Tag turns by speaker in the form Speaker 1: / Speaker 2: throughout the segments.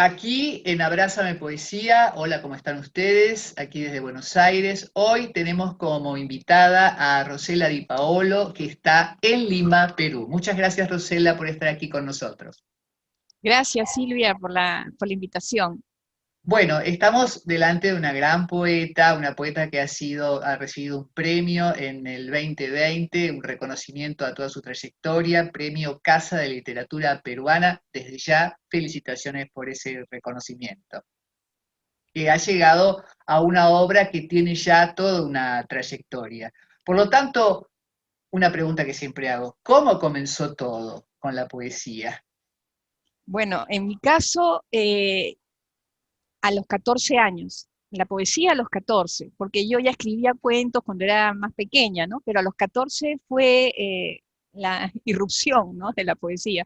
Speaker 1: Aquí en Abrázame Poesía, hola, ¿cómo están ustedes? Aquí desde Buenos Aires. Hoy tenemos como invitada a Rosela Di Paolo, que está en Lima, Perú. Muchas gracias, Rosela, por estar aquí con nosotros.
Speaker 2: Gracias, Silvia, por la invitación.
Speaker 1: Bueno, estamos delante de una gran poeta, una poeta que ha recibido un premio en el 2020, un reconocimiento a toda su trayectoria, premio Casa de Literatura Peruana. Desde ya, felicitaciones por ese reconocimiento, que ha llegado a una obra que tiene ya toda una trayectoria. Por lo tanto, una pregunta que siempre hago: ¿cómo comenzó todo con la poesía?
Speaker 2: Bueno, en mi caso, a los 14 años, la poesía a los 14, porque yo ya escribía cuentos cuando era más pequeña, ¿no? Pero a los 14 fue la irrupción, ¿no?, de la poesía.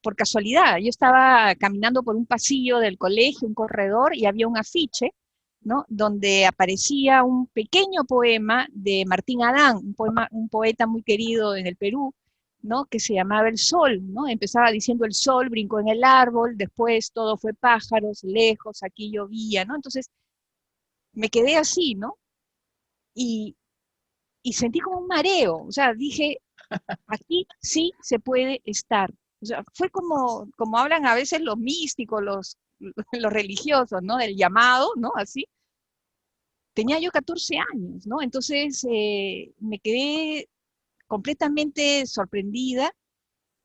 Speaker 2: Por casualidad, yo estaba caminando por un pasillo del colegio, un corredor, y había un afiche, ¿no?, donde aparecía un pequeño poema de Martín Adán, un poeta muy querido en el Perú, ¿no?, que se llamaba El Sol, ¿no? Empezaba diciendo: el sol brincó en el árbol, después todo fue pájaros, lejos, aquí llovía, ¿no? Entonces me quedé así, ¿no? Y, y sentí como un mareo, o sea, dije: aquí sí se puede estar. O sea, fue como hablan a veces los místicos, los religiosos, ¿no? Del llamado, ¿no? Así. Tenía yo 14 años, ¿no? Entonces me quedé completamente sorprendida.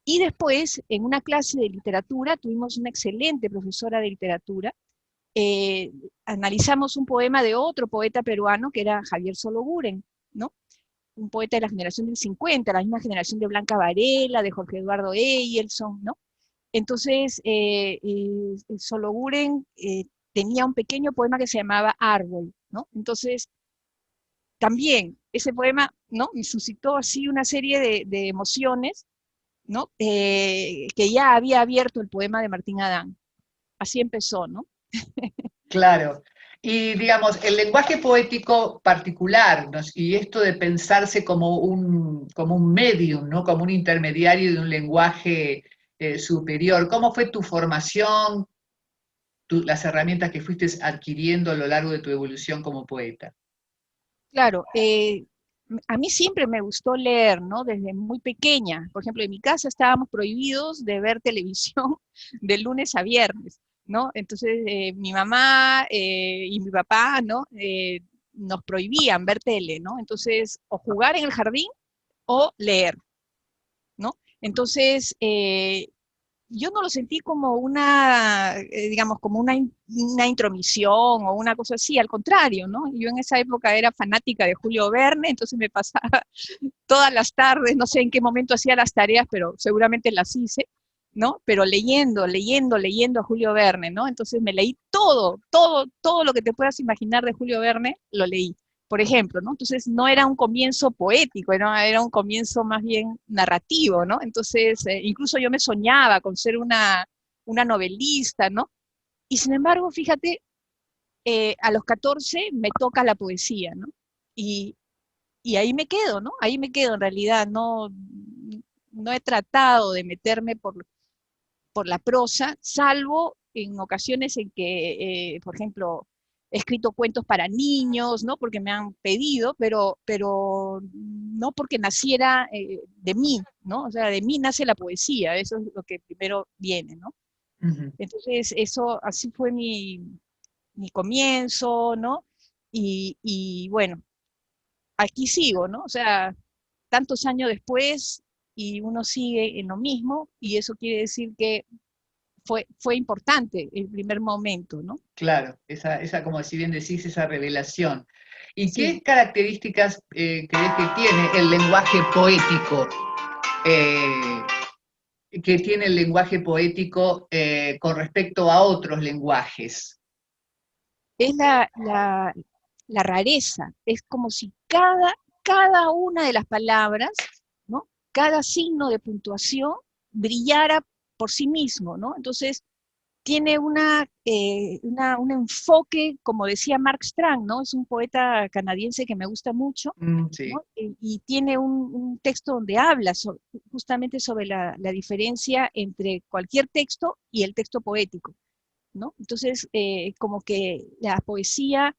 Speaker 2: Y después, en una clase de literatura, tuvimos una excelente profesora de literatura. eh, Analizamos un poema de otro poeta peruano, que era Javier Sologuren, ¿no? Un poeta de la generación del 50, la misma generación de Blanca Varela, de Jorge Eduardo Eyelson, ¿no? Entonces, Sologuren tenía un pequeño poema que se llamaba Árbol, ¿no? Entonces, también ese poema, ¿no?, me suscitó así una serie de emociones, ¿no? Que ya había abierto el poema de Martín Adán. Así empezó, ¿no?
Speaker 1: Claro. Y digamos, el lenguaje poético particular, ¿no?, y esto de pensarse como un medium, ¿no?, como un intermediario de un lenguaje superior. ¿Cómo fue tu formación, las herramientas que fuiste adquiriendo a lo largo de tu evolución como poeta?
Speaker 2: Claro, a mí siempre me gustó leer, ¿no? Desde muy pequeña. Por ejemplo, en mi casa estábamos prohibidos de ver televisión de lunes a viernes, ¿no? Entonces, mi mamá y mi papá, ¿no?, nos prohibían ver tele, ¿no? Entonces, o jugar en el jardín o leer, ¿no? Entonces, yo no lo sentí como una, digamos, como una intromisión o una cosa así, al contrario, ¿no? Yo en esa época era fanática de Julio Verne, entonces me pasaba todas las tardes, no sé en qué momento hacía las tareas, pero seguramente las hice, ¿no? Pero leyendo a Julio Verne, ¿no? Entonces me leí todo lo que te puedas imaginar de Julio Verne, lo leí, por ejemplo, ¿no? Entonces no era un comienzo poético, era un comienzo más bien narrativo, ¿no? Entonces, incluso yo me soñaba con ser una novelista, ¿no? Y sin embargo, fíjate, a los 14 me toca la poesía, ¿no? Y, y ahí me quedo, ¿no? Ahí me quedo en realidad, no he tratado de meterme por la prosa, salvo en ocasiones en que, por ejemplo, he escrito cuentos para niños, ¿no? Porque me han pedido, pero no porque naciera de mí, ¿no? O sea, de mí nace la poesía, eso es lo que primero viene, ¿no?
Speaker 1: Ujú.
Speaker 2: Entonces, eso, así fue mi comienzo, ¿no? Y bueno, aquí sigo, ¿no? O sea, tantos años después y uno sigue en lo mismo y eso quiere decir que fue importante el primer momento, ¿no?
Speaker 1: Claro, como si bien decís, esa revelación. ¿Y
Speaker 2: Sí,
Speaker 1: qué características crees que tiene el lenguaje poético? eh, que tiene el lenguaje poético con respecto a otros lenguajes?
Speaker 2: es la rareza, es como si cada una de las palabras, ¿no?, cada signo de puntuación brillara por sí mismo, ¿no? Entonces, tiene un enfoque, como decía Mark Strang, ¿no? Es un poeta canadiense que me gusta mucho,
Speaker 1: Sí,
Speaker 2: ¿no? Y tiene un texto donde habla justamente sobre la diferencia entre cualquier texto y el texto poético, ¿no? Entonces, como que la poesía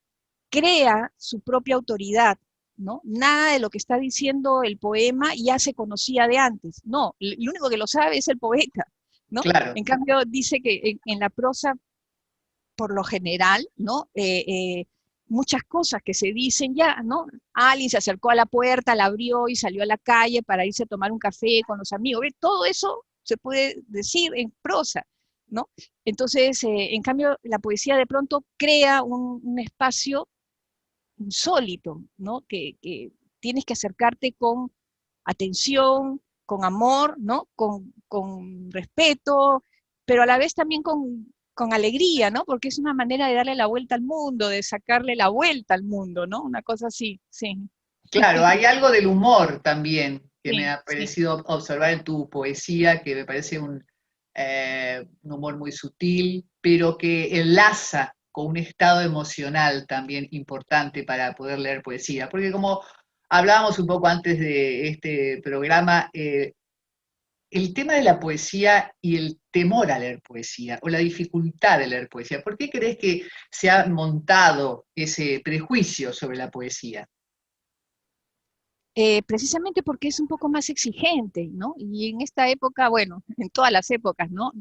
Speaker 2: crea su propia autoridad, ¿no? Nada de lo que está diciendo el poema ya se conocía de antes, no, el único que lo sabe es el poeta, ¿no?
Speaker 1: claro.
Speaker 2: En cambio, dice que en la prosa, por lo general, ¿no? Muchas cosas que se dicen ya, ¿no? Alguien se acercó a la puerta, la abrió y salió a la calle para irse a tomar un café con los amigos. ¿Ve? Todo eso se puede decir en prosa, ¿no? Entonces, en cambio, la poesía de pronto crea un espacio insólito, ¿no? Que tienes que acercarte con atención, con amor, ¿no? Con respeto, pero a la vez también con alegría, ¿no? Porque es una manera de darle la vuelta al mundo, de sacarle la vuelta al mundo, ¿no? Una cosa así, sí.
Speaker 1: Claro, hay algo del humor también que me
Speaker 2: Sí,
Speaker 1: ha
Speaker 2: sí.
Speaker 1: parecido observar en tu poesía, que me parece un humor muy sutil, pero que enlaza con un estado emocional también importante para poder leer poesía. Porque como hablábamos un poco antes de este programa, el tema de la poesía y el temor a leer poesía, o la dificultad de leer poesía, ¿por qué crees que se ha montado ese prejuicio sobre la poesía?
Speaker 2: Precisamente porque es un poco más exigente, ¿no? Y en esta época, bueno, en todas las épocas, ¿no?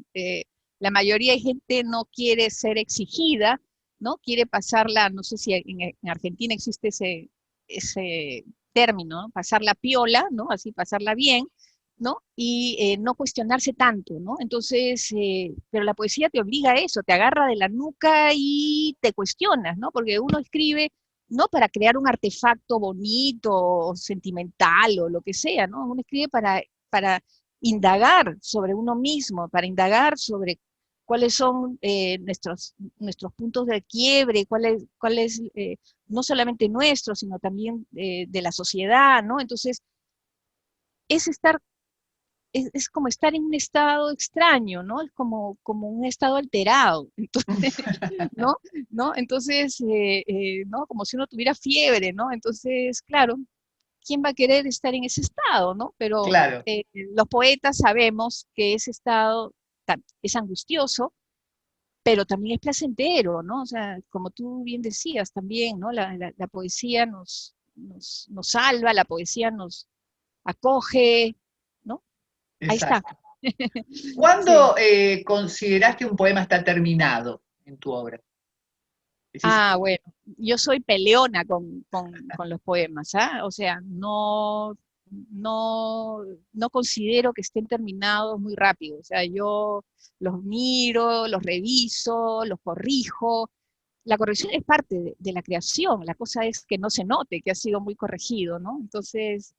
Speaker 2: La mayoría de gente no quiere ser exigida, ¿no? Quiere pasarla, no sé si en Argentina existe ese término, ¿no? Pasarla piola, ¿no? Así pasarla bien, ¿no? Y no cuestionarse tanto, ¿no? Entonces, pero la poesía te obliga a eso, te agarra de la nuca y te cuestionas, ¿no? Porque uno escribe no para crear un artefacto bonito o sentimental o lo que sea, ¿no? Uno escribe para indagar sobre uno mismo, para indagar sobre cuáles son nuestros puntos de quiebre, cuáles no solamente nuestros, sino también de la sociedad, ¿no? Entonces, es estar es como estar en un estado extraño, ¿no? Es como un estado alterado. Entonces, ¿no? ¿No? Entonces, ¿no? Como si uno tuviera fiebre, ¿no? Entonces, claro, ¿quién va a querer estar en ese estado, ¿no? Pero
Speaker 1: Claro.
Speaker 2: los poetas sabemos que ese estado es angustioso, pero también es placentero, ¿no? O sea, como tú bien decías también, ¿no? La poesía nos salva, la poesía nos acoge, ¿no? Ahí está.
Speaker 1: Exacto.
Speaker 2: Sí.
Speaker 1: ¿Cuándo considerás que un poema está terminado en tu obra? Decís,
Speaker 2: Ah, bueno, yo soy peleona con los poemas, ¿ah? O sea, no considero que estén terminados muy rápido. O sea, yo los miro, los reviso, los corrijo. La corrección es parte de la creación, la cosa es que no se note que ha sido muy corregido, ¿no? Entonces,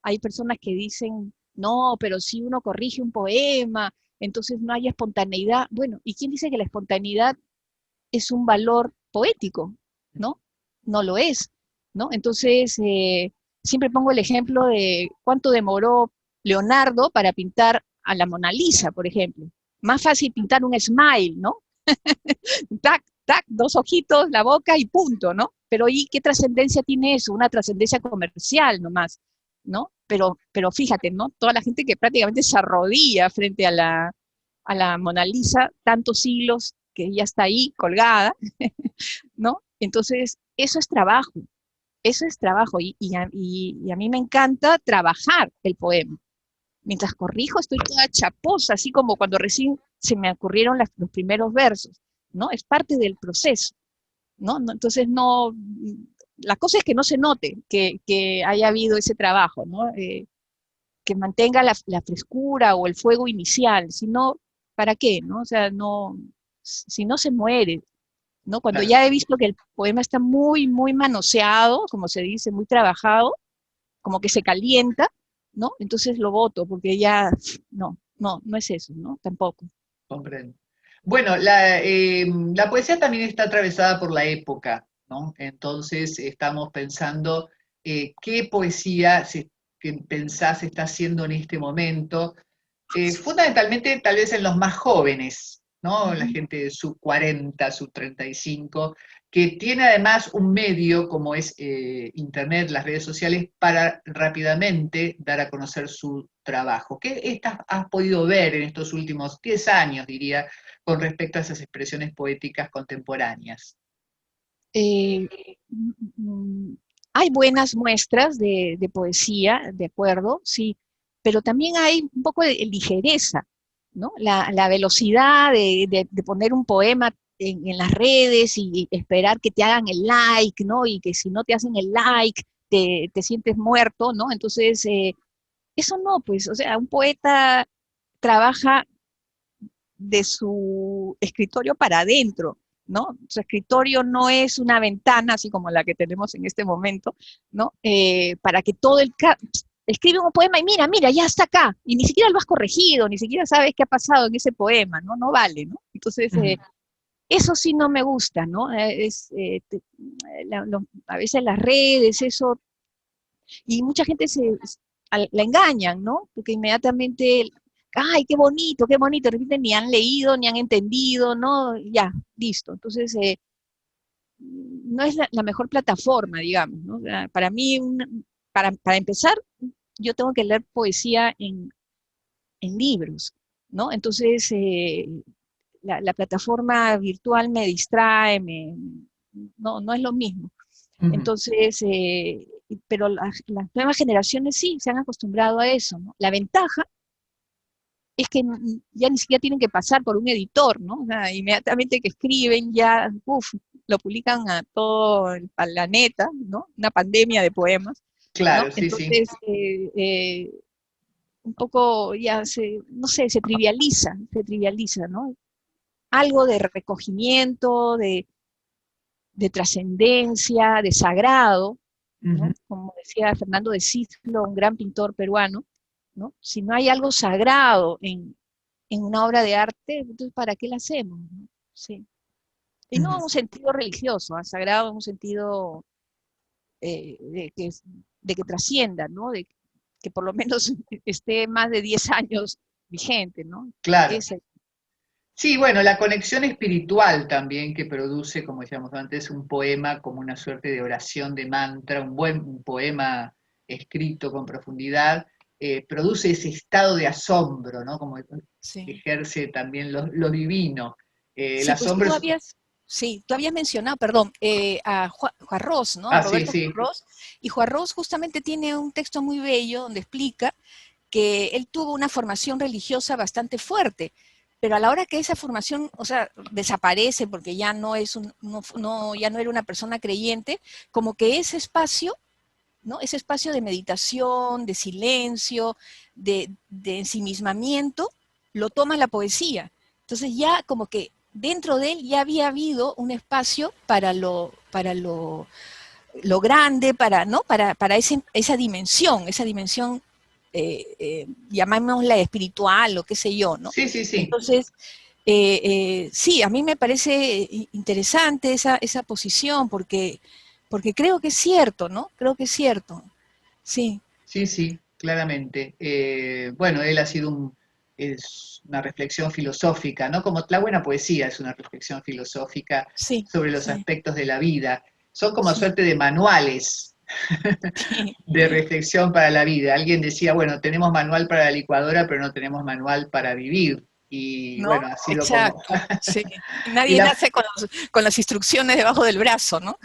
Speaker 2: hay personas que dicen, no, pero si uno corrige un poema, entonces no hay espontaneidad. Bueno, ¿y quién dice que la espontaneidad es un valor poético? ¿No? No lo es, ¿no? Entonces, siempre pongo el ejemplo de cuánto demoró Leonardo para pintar a la Mona Lisa, por ejemplo. Más fácil pintar un smile, ¿no? Tac, tac, dos ojitos, la boca y punto, ¿no? Pero ¿y qué trascendencia tiene eso? Una trascendencia comercial nomás, ¿no? Pero fíjate, ¿no? Toda la gente que prácticamente se arrodilla frente a la Mona Lisa, tantos siglos que ella está ahí colgada, ¿no? Entonces, eso es trabajo y a mí me encanta trabajar el poema. Mientras corrijo estoy toda chaposa, así como cuando recién se me ocurrieron los primeros versos, ¿no? Es parte del proceso, ¿no? Entonces, no, la cosa es que no se note que haya habido ese trabajo, ¿no? Que mantenga la frescura o el fuego inicial, si no, ¿para qué? ¿No? O sea, no, si no se muere, ¿no? Cuando
Speaker 1: claro.
Speaker 2: ya he visto que el poema está muy, muy manoseado, como se dice, muy trabajado, como que se calienta, ¿no? Entonces lo voto, porque ya, no es eso, ¿no? Tampoco.
Speaker 1: Comprendo. Bueno, la poesía también está atravesada por la época, ¿no? Entonces estamos pensando qué poesía que pensás está haciendo en este momento, fundamentalmente tal vez en los más jóvenes. ¿no? La gente de sub 40, sub 35, que tiene además un medio como es Internet, las redes sociales, para rápidamente dar a conocer su trabajo. ¿Qué has podido ver en estos últimos 10 años, diría, con respecto a esas expresiones poéticas contemporáneas?
Speaker 2: Eh, mm, mm, Hay buenas muestras de poesía, de acuerdo, sí, pero también hay un poco de ligereza, ¿no? La velocidad de poner un poema en las redes y esperar que te hagan el like, ¿no? Y que si no te hacen el like, te sientes muerto, ¿no? Entonces, eso no, pues, o sea, un poeta trabaja de su escritorio para adentro, ¿no? Su escritorio no es una ventana, así como la que tenemos en este momento, ¿no? Para que todo escribe un poema y mira, mira, ya está acá, y ni siquiera lo has corregido, ni siquiera sabes qué ha pasado en ese poema, ¿no? No vale, ¿no? Entonces, eso sí no me gusta, ¿no? A veces las redes, eso, y mucha gente la engañan, ¿no? Porque inmediatamente, ay, qué bonito, de repente ni han leído, ni han entendido, ¿no? Ya, listo. Entonces, no es la mejor plataforma, digamos, ¿no? O sea, para mí, para empezar, yo tengo que leer poesía en libros, ¿no? Entonces, la plataforma virtual me distrae, no es lo mismo.
Speaker 1: Ujú.
Speaker 2: Entonces, pero las nuevas generaciones sí se han acostumbrado a eso, ¿no? La ventaja es que ya ni siquiera tienen que pasar por un editor, ¿no? O sea, inmediatamente que escriben ya, uff, lo publican a todo el planeta, ¿no? Una pandemia de poemas, ¿no?
Speaker 1: Claro, sí, sí.
Speaker 2: Entonces, un poco ya no sé, se trivializa, ¿no? Algo de recogimiento, de trascendencia, de sagrado,
Speaker 1: Ujú.
Speaker 2: ¿no? Como decía Fernando de Cislo, un gran pintor peruano, ¿no? Si no hay algo sagrado en una obra de arte, entonces ¿para qué la hacemos? ¿No? Sí. Y no en un sentido religioso, sagrado en un sentido de que trascienda, ¿no? De que por lo menos esté más de 10 años vigente, ¿no?
Speaker 1: Claro.
Speaker 2: Ese,
Speaker 1: Sí, bueno, la conexión espiritual también que produce, como decíamos antes, un poema como una suerte de oración de mantra, un poema escrito con profundidad, produce ese estado de asombro, ¿no? Como
Speaker 2: sí.
Speaker 1: ejerce también lo divino. El
Speaker 2: Sí, pues
Speaker 1: asombro es...
Speaker 2: sí, tú habías mencionado, perdón, a Juan Ros, ¿no? A
Speaker 1: Ah, sí,
Speaker 2: Roberto Juan
Speaker 1: sí.
Speaker 2: Ros, y Juan Ros justamente tiene un texto muy bello donde explica que él tuvo una formación religiosa bastante fuerte, pero a la hora que esa formación, o sea, desaparece porque ya no es ya no era una persona creyente, como que ese espacio, ¿no? Ese espacio de meditación, de silencio, de ensimismamiento, lo toma la poesía. Entonces ya como que dentro de él ya había habido un espacio lo grande, ¿no? Para esa dimensión llamémosla espiritual o qué sé yo, ¿no?
Speaker 1: Sí, sí, sí.
Speaker 2: Entonces, sí, a mí me parece interesante esa posición porque creo que es cierto, ¿no? Creo que es cierto, sí,
Speaker 1: Sí, sí, claramente. Bueno, él ha sido es una reflexión filosófica, ¿no? Como la buena poesía es una reflexión filosófica
Speaker 2: sí,
Speaker 1: sobre los
Speaker 2: sí,
Speaker 1: aspectos de la vida. Son como
Speaker 2: sí,
Speaker 1: suerte de manuales
Speaker 2: sí,
Speaker 1: de reflexión para la vida. Alguien decía, bueno, tenemos manual para la licuadora, pero no tenemos manual para vivir. Y
Speaker 2: ¿no?
Speaker 1: bueno, ha sido como...
Speaker 2: Exacto, sí.
Speaker 1: y
Speaker 2: Nadie
Speaker 1: la
Speaker 2: nace con las instrucciones debajo del brazo, ¿no?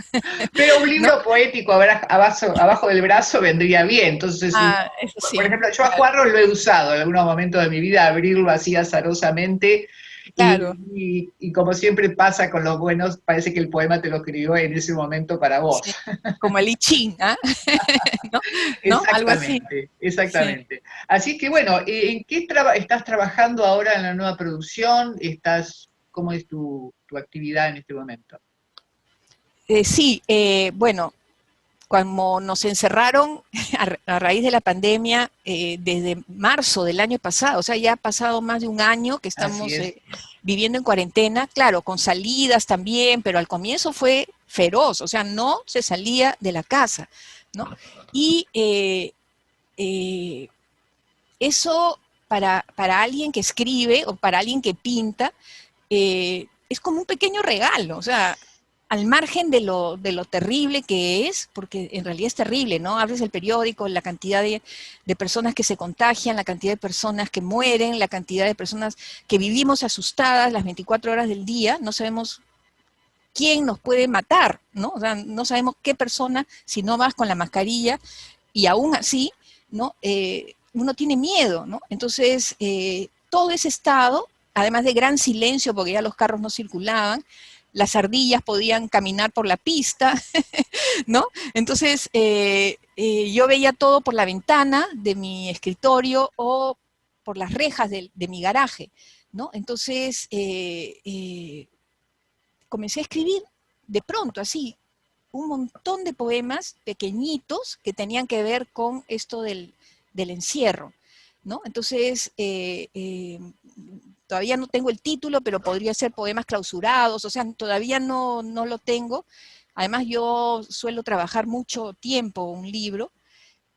Speaker 1: Pero un
Speaker 2: ¿No?
Speaker 1: libro poético abajo del brazo vendría bien. Entonces,
Speaker 2: Ah, eso
Speaker 1: por
Speaker 2: sí,
Speaker 1: ejemplo, yo a
Speaker 2: claro,
Speaker 1: Juarro lo he usado en algunos momentos de mi vida, abrirlo así azarosamente.
Speaker 2: claro.
Speaker 1: Y como siempre pasa con los buenos, parece que el poema te lo escribió en ese momento para vos.
Speaker 2: Sí, como el I Ching, ¿ah? ¿No? ¿No? Algo así.
Speaker 1: Exactamente,
Speaker 2: Sí.
Speaker 1: exactamente. Así que bueno, ¿en qué estás trabajando ahora en la nueva producción? ¿Cómo es tu actividad en este momento?
Speaker 2: Sí, bueno, cuando nos encerraron a raíz de la pandemia, desde marzo del año pasado, o sea, ya ha pasado más de un año que
Speaker 1: Así
Speaker 2: estamos
Speaker 1: es.
Speaker 2: viviendo en cuarentena, claro, con salidas también, pero al comienzo fue feroz, o sea, no se salía de la casa, ¿no? Y eso para alguien que escribe o para alguien que pinta, es como un pequeño regalo, o sea, al margen de lo terrible que es, porque en realidad es terrible, ¿no? Abres el periódico, la cantidad de personas que se contagian, la cantidad de personas que mueren, la cantidad de personas que vivimos asustadas las 24 horas del día, no sabemos quién nos puede matar, ¿no? O sea, no sabemos qué persona, si no vas con la mascarilla, y aún así, ¿no? Uno tiene miedo, ¿no? Entonces, todo ese estado, además de gran silencio, porque ya los carros no circulaban, las ardillas podían caminar por la pista, ¿no? Entonces, yo veía todo por la ventana de mi escritorio o por las rejas de mi garaje, ¿no? Entonces, comencé a escribir de pronto, así, un montón de poemas pequeñitos que tenían que ver con esto del encierro, ¿no? Entonces, todavía no tengo el título, pero podría ser poemas clausurados, o sea, todavía no lo tengo. Además, yo suelo trabajar mucho tiempo un libro,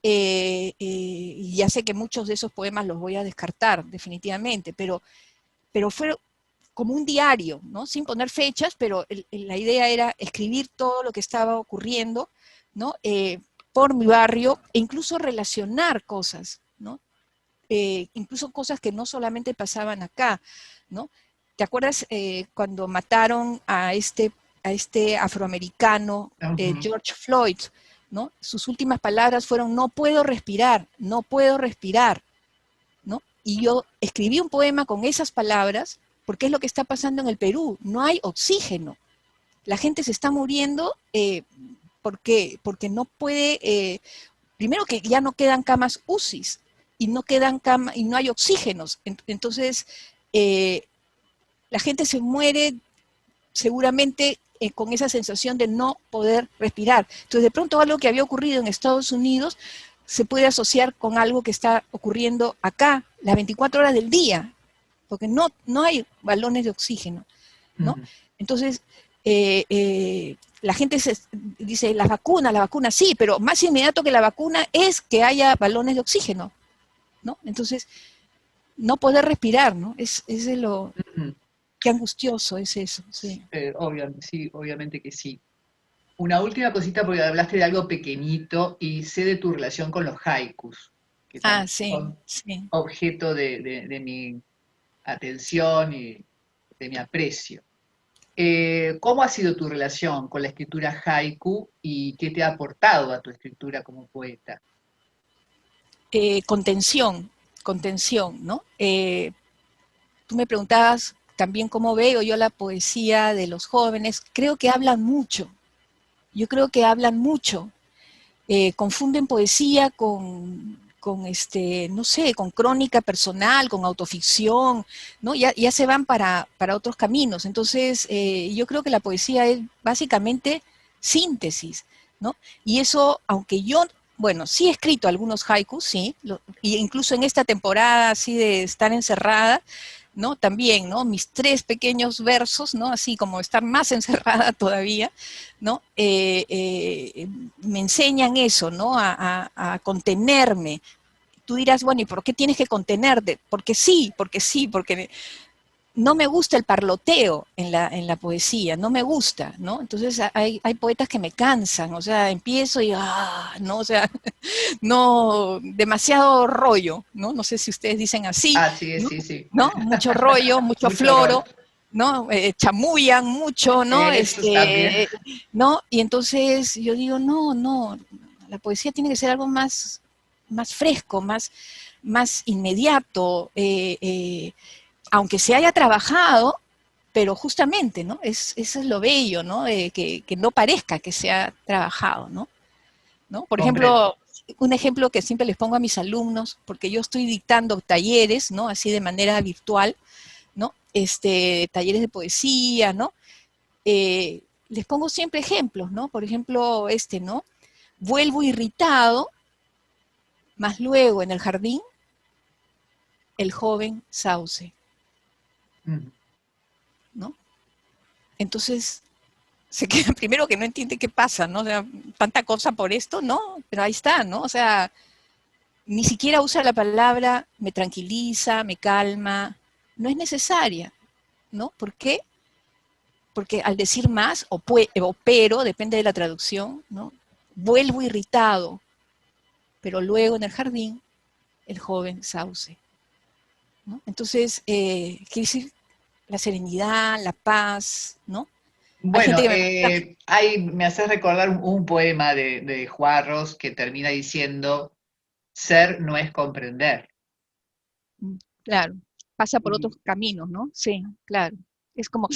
Speaker 2: y ya sé que muchos de esos poemas los voy a descartar definitivamente, pero fue como un diario, ¿no? Sin poner fechas, pero la idea era escribir todo lo que estaba ocurriendo, ¿no? Por mi barrio, e incluso relacionar cosas, ¿no? Incluso cosas que no solamente pasaban acá, ¿no? ¿Te acuerdas cuando mataron a este afroamericano,
Speaker 1: Ujú.
Speaker 2: George Floyd, ¿no? Sus últimas palabras fueron, no puedo respirar, no puedo respirar, ¿no? Y yo escribí un poema con esas palabras, porque es lo que está pasando en el Perú, no hay oxígeno, la gente se está muriendo porque no puede, primero que ya no quedan camas UCIs, y no quedan y no hay oxígenos, entonces eh, la gente se muere seguramente con esa sensación de no poder respirar. Entonces, de pronto algo que había ocurrido en Estados Unidos se puede asociar con algo que está ocurriendo acá, las 24 horas del día, porque no hay balones de oxígeno, ¿no?
Speaker 1: Ujú.
Speaker 2: Entonces, la gente dice, la vacuna, sí, pero más inmediato que la vacuna es que haya balones de oxígeno, ¿no? Entonces, no poder respirar, ¿no? Es de lo,
Speaker 1: Ujú.
Speaker 2: qué angustioso es eso, sí.
Speaker 1: Sí, obviamente que sí. Una última cosita, porque hablaste de algo pequeñito y sé de tu relación con los haikus, que
Speaker 2: Ah,
Speaker 1: también
Speaker 2: sí,
Speaker 1: son
Speaker 2: sí.
Speaker 1: objeto de mi atención y de mi aprecio. ¿Cómo ha sido tu relación con la escritura haiku y qué te ha aportado a tu escritura como poeta?
Speaker 2: Contención, contención, ¿no? Tú me preguntabas también cómo veo yo la poesía de los jóvenes. Creo que hablan mucho. Yo creo que hablan mucho. Confunden poesía no sé, con crónica personal, con autoficción, ¿no? Ya se van para otros caminos. Entonces, yo creo que la poesía es básicamente síntesis, ¿no? Y eso, aunque yo, bueno, sí he escrito algunos haikus, sí, y incluso en esta temporada así de estar encerrada, ¿no? También, ¿no? Mis 3 pequeños versos, ¿no? Así como estar más encerrada todavía, ¿no? Me enseñan eso, ¿no? A contenerme. Tú dirás, bueno, ¿y por qué tienes que contenerte? Porque sí, porque no me gusta el parloteo en la poesía, no me gusta, ¿no? Entonces hay poetas que me cansan, o sea, empiezo y, no, o sea, no, demasiado rollo, ¿no? No sé si ustedes dicen así,
Speaker 1: Ah, sí,
Speaker 2: ¿no?
Speaker 1: sí, sí.
Speaker 2: ¿No? Mucho rollo, mucho
Speaker 1: Mucho rol.
Speaker 2: floro, ¿no? Chamullan mucho, ¿no?
Speaker 1: Eso también.
Speaker 2: ¿No? Y entonces yo digo, no, la poesía tiene que ser algo más fresco, más inmediato, aunque se haya trabajado, pero justamente, ¿no? Eso es lo bello, ¿no? Que no parezca que se ha trabajado, ¿no? ¿No? Por
Speaker 1: Comprendo.
Speaker 2: ejemplo, un ejemplo que siempre les pongo a mis alumnos, porque yo estoy dictando talleres, ¿no? Así de manera virtual, ¿no? Talleres de poesía, ¿no? Les pongo siempre ejemplos, ¿no? Por ejemplo, ¿no? Vuelvo irritado, mas luego en el jardín, el joven sauce,
Speaker 1: Mm.
Speaker 2: ¿no? Entonces, se queda primero que no entiende qué pasa, ¿no? O sea, tanta cosa por esto, ¿no? Pero ahí está, ¿no? O sea, ni siquiera usa la palabra me tranquiliza, me calma, no es necesaria, ¿no? ¿Por qué? Porque al decir más o pero, depende de la traducción, ¿no? Vuelvo irritado, pero luego en el jardín el joven sauce, ¿no? Entonces, quiere decir la serenidad, la paz, ¿no? Hay gente
Speaker 1: Bueno,
Speaker 2: que me pregunta,
Speaker 1: me hace recordar un poema de Juarros que termina diciendo, ser no es comprender.
Speaker 2: claro, pasa por
Speaker 1: Y,
Speaker 2: otros caminos, ¿no? Sí, claro. Es como,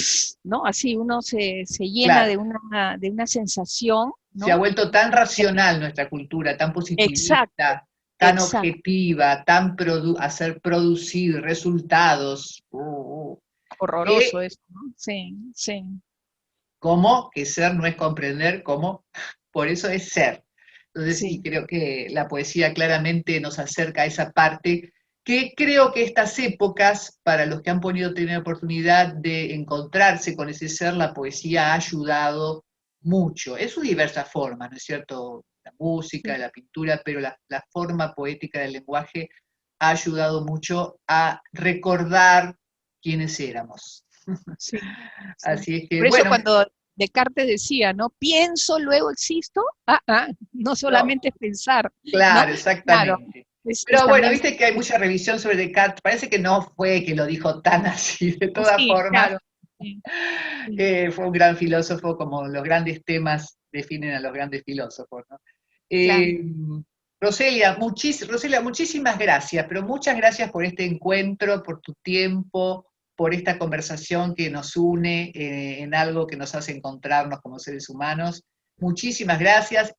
Speaker 2: ¿no? Así uno se llena
Speaker 1: claro,
Speaker 2: de una sensación,
Speaker 1: se ha
Speaker 2: ¿no?
Speaker 1: vuelto tan racional nuestra cultura, tan
Speaker 2: Exacto,
Speaker 1: positivista, tan
Speaker 2: exacto.
Speaker 1: objetiva, tan hacer producir resultados,
Speaker 2: Horroroso
Speaker 1: que
Speaker 2: eso, ¿no? Sí, sí,
Speaker 1: como que ser no es comprender, como por eso es ser. Entonces, y
Speaker 2: sí.
Speaker 1: creo que la poesía claramente nos acerca a esa parte que creo que estas épocas, para los que han podido tener oportunidad de encontrarse con ese ser, la poesía ha ayudado mucho, en sus diversas formas, ¿no es cierto? La música,
Speaker 2: Sí,
Speaker 1: la pintura, pero la forma poética del lenguaje ha ayudado mucho a recordar quiénes éramos.
Speaker 2: sí, sí.
Speaker 1: Así es que,
Speaker 2: Por eso
Speaker 1: bueno,
Speaker 2: cuando Descartes decía, ¿no? Pienso, luego existo, no
Speaker 1: no,
Speaker 2: solamente es pensar, ¿no?
Speaker 1: claro,
Speaker 2: Claro,
Speaker 1: exactamente.
Speaker 2: es
Speaker 1: Pero bueno,
Speaker 2: también,
Speaker 1: viste que hay mucha revisión sobre Descartes. Parece que no fue que lo dijo tan así. De todas
Speaker 2: sí,
Speaker 1: formas,
Speaker 2: claro, sí, sí.
Speaker 1: fue un gran filósofo, como los grandes temas definen a los grandes filósofos, ¿no?
Speaker 2: Claro.
Speaker 1: Eh, Roselia, muchísimas gracias, pero muchas gracias por este encuentro, por tu tiempo, por esta conversación que nos une en algo que nos hace encontrarnos como seres humanos. Muchísimas gracias.
Speaker 2: A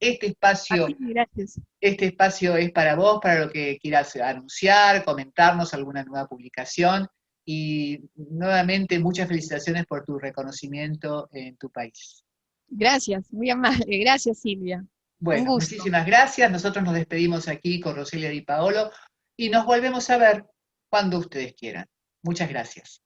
Speaker 2: ti, gracias.
Speaker 1: Este espacio es para vos, para lo que quieras anunciar, comentarnos alguna nueva publicación y nuevamente muchas felicitaciones por tu reconocimiento en tu país.
Speaker 2: Gracias, muy amable. Gracias, Silvia. Un
Speaker 1: Bueno,
Speaker 2: gusto.
Speaker 1: muchísimas gracias. Nosotros nos despedimos aquí con Roselia Di Paolo y nos volvemos a ver cuando ustedes quieran. Muchas gracias.